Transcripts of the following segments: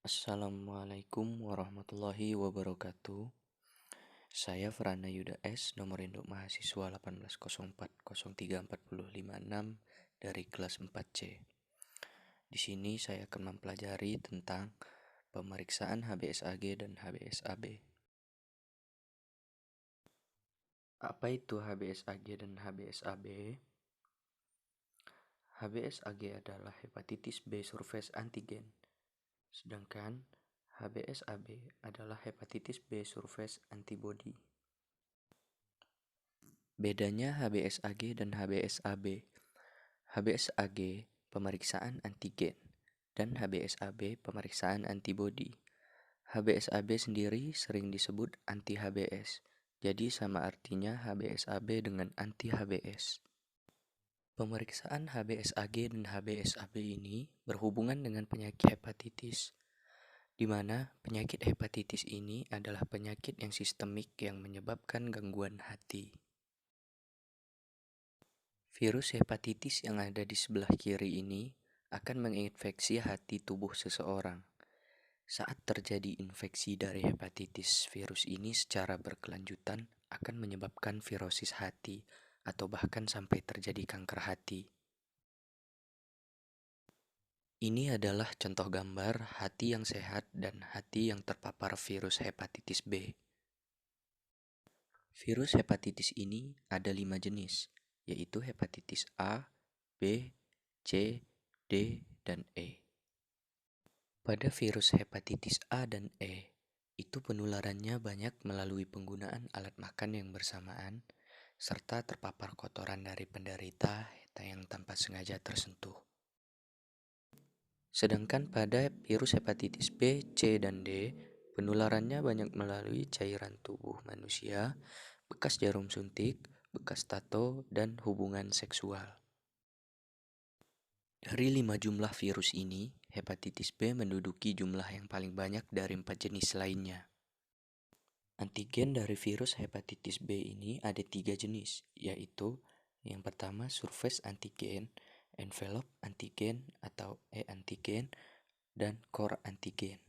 Assalamualaikum warahmatullahi wabarakatuh. Saya Frana Yuda S, nomor induk mahasiswa 1804034056 dari kelas 4C. Di sini saya akan mempelajari tentang pemeriksaan HBsAg dan HBsAb. Apa itu HBsAg dan HBsAb? HBsAg adalah hepatitis B surface antigen, sedangkan HBsAb adalah hepatitis B surface antibody. Bedanya HBsAg dan HBsAb. HBsAg pemeriksaan antigen dan HBsAb pemeriksaan antibodi. HBsAb sendiri sering disebut anti-HBs, jadi sama artinya HBsAb dengan anti-HBs. Pemeriksaan HBsAg dan HBsAb ini berhubungan dengan penyakit hepatitis, di mana penyakit hepatitis ini adalah penyakit yang sistemik yang menyebabkan gangguan hati. Virus hepatitis yang ada di sebelah kiri ini akan menginfeksi hati tubuh seseorang. Saat terjadi infeksi dari hepatitis, virus ini secara berkelanjutan akan menyebabkan virosis hati atau bahkan sampai terjadi kanker hati. Ini adalah contoh gambar hati yang sehat dan hati yang terpapar virus hepatitis B. Virus hepatitis ini ada 5 jenis, yaitu hepatitis A, B, C, D, dan E. Pada virus hepatitis A dan E, itu penularannya banyak melalui penggunaan alat makan yang bersamaan, serta terpapar kotoran dari penderita yang tanpa sengaja tersentuh. Sedangkan pada virus hepatitis B, C, dan D, penularannya banyak melalui cairan tubuh manusia, bekas jarum suntik, bekas tato, dan hubungan seksual. Dari 5 jumlah virus ini, hepatitis B menduduki jumlah yang paling banyak dari 4 jenis lainnya. Antigen dari virus hepatitis B ini ada 3 jenis, yaitu yang pertama surface antigen, envelope antigen atau e-antigen, dan core antigen.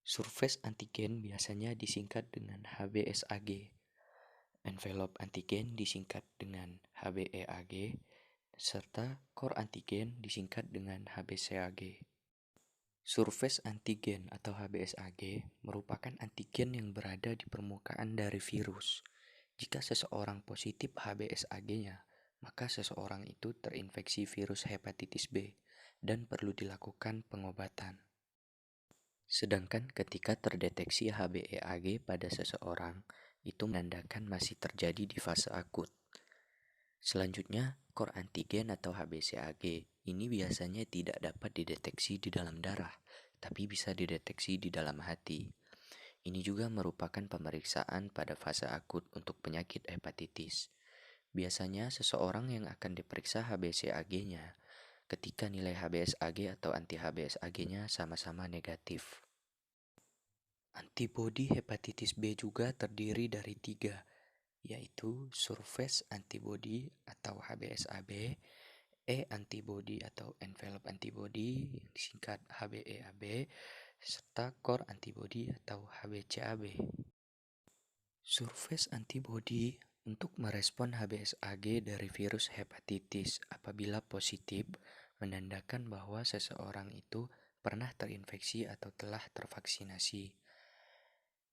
Surface antigen biasanya disingkat dengan HBsAg, envelope antigen disingkat dengan HBeAg, serta core antigen disingkat dengan HBcAg. Surface antigen atau HBsAg merupakan antigen yang berada di permukaan dari virus. Jika seseorang positif HBsAg-nya, maka seseorang itu terinfeksi virus hepatitis B dan perlu dilakukan pengobatan. Sedangkan ketika terdeteksi HBeAg pada seseorang, itu menandakan masih terjadi di fase akut. Selanjutnya, core antigen atau HBcAg ini biasanya tidak dapat dideteksi di dalam darah, tapi bisa dideteksi di dalam hati. Ini juga merupakan pemeriksaan pada fase akut untuk penyakit hepatitis. Biasanya seseorang yang akan diperiksa HBcAg-nya ketika nilai HBsAg atau anti-HBsAg-nya sama-sama negatif. Antibodi hepatitis B juga terdiri dari 3, yaitu surface antibody atau HBsAb, e-antibody atau envelope antibody yang disingkat HBeAb, serta core antibody atau HBcAb. Surface antibody untuk merespon HBsAg dari virus hepatitis apabila positif menandakan bahwa seseorang itu pernah terinfeksi atau telah tervaksinasi.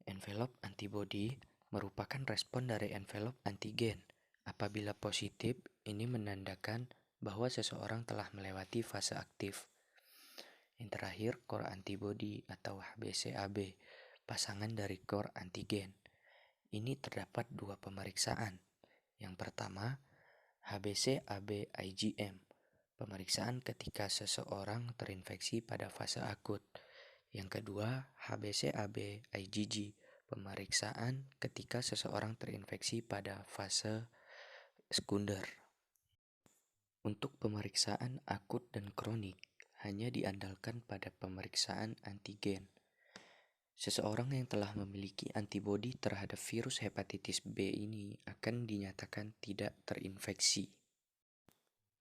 Envelope antibody merupakan respon dari envelope antigen. Apabila positif, ini menandakan bahwa seseorang telah melewati fase aktif. Yang terakhir, core antibody atau HBcAb, pasangan dari core antigen. Ini terdapat 2 pemeriksaan. Yang pertama, HBcAb IgM, pemeriksaan ketika seseorang terinfeksi pada fase akut. Yang kedua, HBcAb IgG, pemeriksaan ketika seseorang terinfeksi pada fase sekunder. Untuk pemeriksaan akut dan kronik, hanya diandalkan pada pemeriksaan antigen. Seseorang yang telah memiliki antibodi terhadap virus hepatitis B ini akan dinyatakan tidak terinfeksi.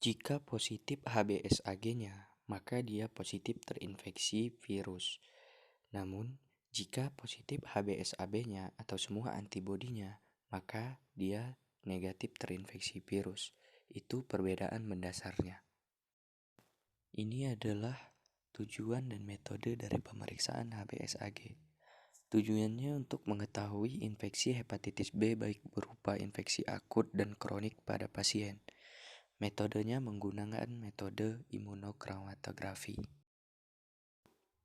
Jika positif HBsAg-nya, maka dia positif terinfeksi virus. Namun, jika positif HBsAg-nya atau semua antibodinya, maka dia negatif terinfeksi virus. Itu perbedaan mendasarnya. Ini adalah tujuan dan metode dari pemeriksaan HBsAg. Tujuannya untuk mengetahui infeksi hepatitis B baik berupa infeksi akut dan kronik pada pasien. Metodenya menggunakan metode imunochromatografi.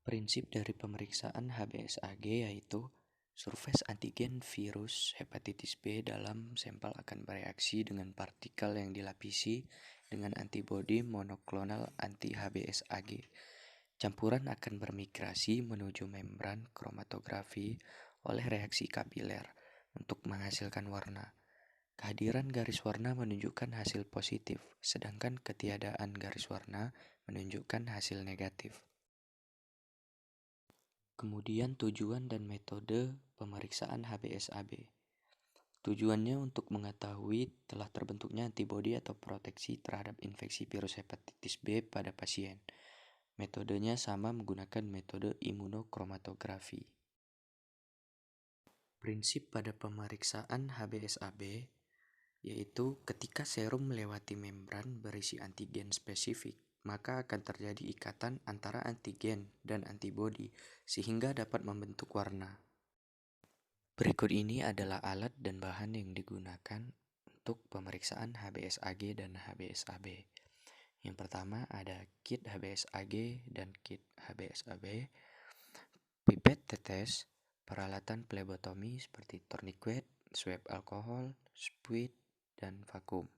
Prinsip dari pemeriksaan HBsAg yaitu surface antigen virus hepatitis B dalam sampel akan bereaksi dengan partikel yang dilapisi dengan antibodi monoklonal anti-HBsAg. Campuran akan bermigrasi menuju membran kromatografi oleh reaksi kapiler untuk menghasilkan warna. Kehadiran garis warna menunjukkan hasil positif, sedangkan ketiadaan garis warna menunjukkan hasil negatif. Kemudian tujuan dan metode pemeriksaan HBsAg. Tujuannya untuk mengetahui telah terbentuknya antibodi atau proteksi terhadap infeksi virus hepatitis B pada pasien. Metodenya sama menggunakan metode imunochromatografi. Prinsip pada pemeriksaan HBsAg yaitu ketika serum melewati membran berisi antigen spesifik, maka akan terjadi ikatan antara antigen dan antibodi sehingga dapat membentuk warna. Berikut ini adalah alat dan bahan yang digunakan untuk pemeriksaan HBsAg dan HBsAg. Yang pertama ada kit HBsAg dan kit HBsAg, pipet tetes, peralatan plebotomi seperti tourniquet, swab alkohol, spuit, dan vakum.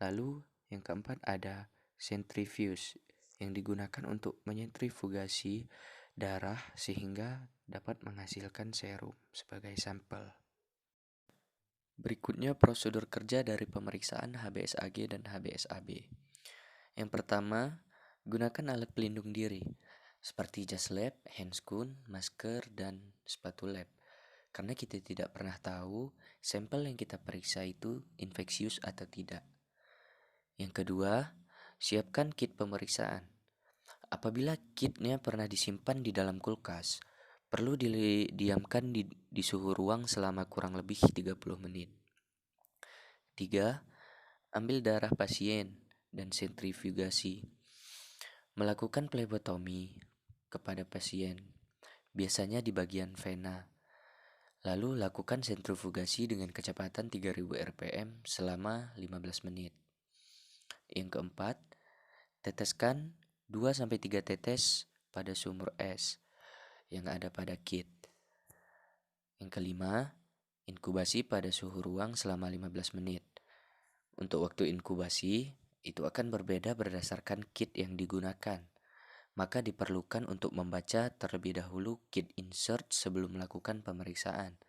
Lalu yang keempat ada centrifuge yang digunakan untuk menyentrifugasi darah sehingga dapat menghasilkan serum sebagai sampel. Berikutnya prosedur kerja dari pemeriksaan HBsAg dan HBsAg. Yang pertama, gunakan alat pelindung diri seperti jas lab, handscoon, masker, dan sepatu lab. Karena kita tidak pernah tahu sampel yang kita periksa itu infeksius atau tidak. Yang kedua, siapkan kit pemeriksaan. Apabila kitnya pernah disimpan di dalam kulkas, perlu didiamkan di suhu ruang selama kurang lebih 30 menit. 3. Ambil darah pasien dan sentrifugasi. Melakukan plebotomi kepada pasien, biasanya di bagian vena. Lalu lakukan sentrifugasi dengan kecepatan 3000 rpm selama 15 menit. Yang keempat, teteskan 2-3 tetes pada sumur es yang ada pada kit. Yang kelima, inkubasi pada suhu ruang selama 15 menit. Untuk waktu inkubasi, itu akan berbeda berdasarkan kit yang digunakan. Maka diperlukan untuk membaca terlebih dahulu kit insert sebelum melakukan pemeriksaan.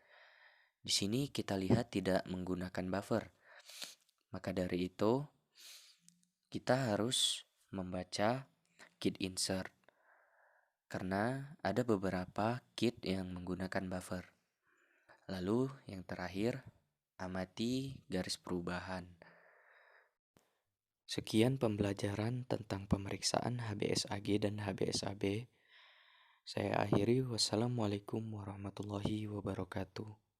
Di sini kita lihat tidak menggunakan buffer. Maka dari itu, kita harus membaca kit insert. Karena ada beberapa kit yang menggunakan buffer. Lalu yang terakhir, amati garis perubahan. Sekian pembelajaran tentang pemeriksaan HBsAg dan HBsAg. Saya akhiri, wassalamualaikum warahmatullahi wabarakatuh.